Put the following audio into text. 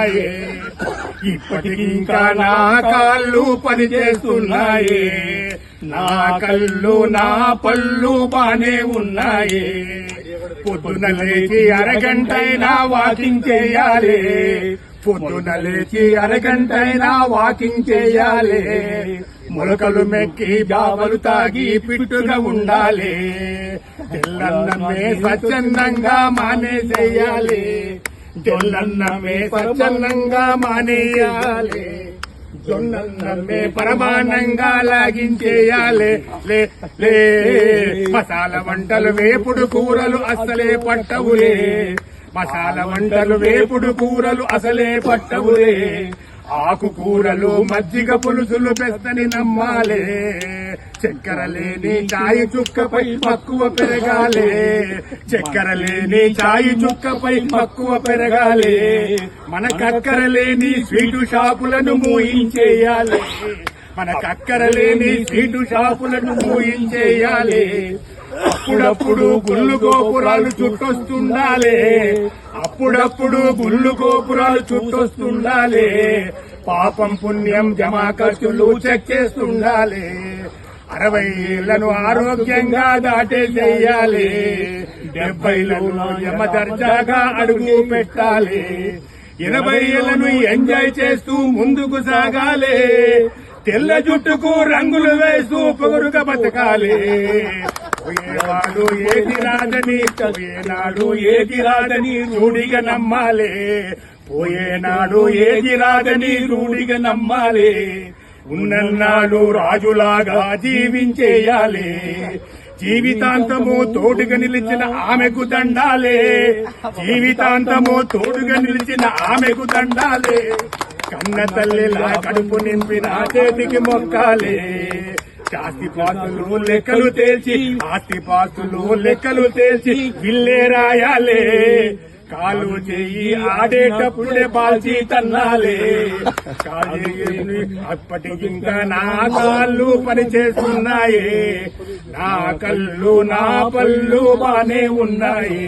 ఉన్నాయే, ఇప్పటికి ఇంకా నా కాళ్ళు పనిచేస్తున్నాయే, నా కళ్ళు నా పళ్ళు బానే ఉన్నాయే. పొద్దున లేచి అరగంటైనా వాకింగ్ చేయాలి, పొద్దున లేచి అరగంటైనా వాకింగ్ చేయాలి. మొలకలు మెక్కి బావలు తాగి పిట్టుగా ఉండాలి, తెల్లన్నమే స్వచ్ఛందంగా మానేసేయాలి, తెల్లన్నమే స్వచ్ఛందంగా మానేయాలి, జొన్నన్నమే పరమానంగా లాగించేయాలి. లే మసాలా వంటలు వేపుడు కూరలు అసలే పట్టవులే, మసాలా వంటలు వేపుడు కూరలు అసలే పట్టవులే. ఆకుకూరలు మజ్జిగ పులుసులు పెస్తని నమ్మాలే, చక్కెర లేని చాయి చుక్కపై మక్కువ పెరగాలి, చక్కెర లేని చాయి చుక్కపై మక్కువ పెరగాలి. మనకక్కర లేని స్వీటు షాపులను మూయించేయాలి, మనకక్కర లేని స్వీటు షాపులను మూయించేయాలి. అప్పుడప్పుడు గుళ్ళు గోపురాలు చుట్టొస్తుండాలి, అప్పుడప్పుడు గుళ్ళు గోపురాలు చుట్టొస్తుండాలి. పాపం పుణ్యం జమా ఖర్చులు చెక్ చేస్తుండాలి. 60 ఏళ్లను ఆరోగ్యంగా దాటేసేయాలి, 70లలో యమ దర్జాగా అడుగు పెట్టాలి. 80 ఏళ్లను ఎంజాయ్ చేస్తూ ముందుకు సాగాలి, తెల్ల జుట్టుకు రంగులు వేస్తూ పొగరుగా బతకాలి. పోయేవాడు ఏది రాదని, పోయేనాడు ఏది రాదని రూఢిగా నమ్మాలి, పోయేనాడు ఏది రాదని రూఢిగా నమ్మాలి. ఉన్నన్నాడు రాజులాగా జీవించేయాలి, జీవితాంతము తోడుగా నిలిచిన ఆమెకు దండాలే, జీవితాంతము తోడుగా నిలిచిన ఆమెకు దండాలే. కన్న తల్లిలా కడుపు నింపిన చేతికి మొక్కాలే, ఆస్తిపాస్తులు లెక్కలు తేల్చి, ఆస్తిపాస్తులు లెక్కలు తేల్చి విల్లే రాయాలే. కాలు చెయ్యి ఆడేటప్పుడే బాల్చి తన్నాలే, అప్పటికి ఇంకా నా కాళ్ళు పనిచేస్తున్నాయి, నా కళ్ళు నా పళ్ళు బానే ఉన్నాయి.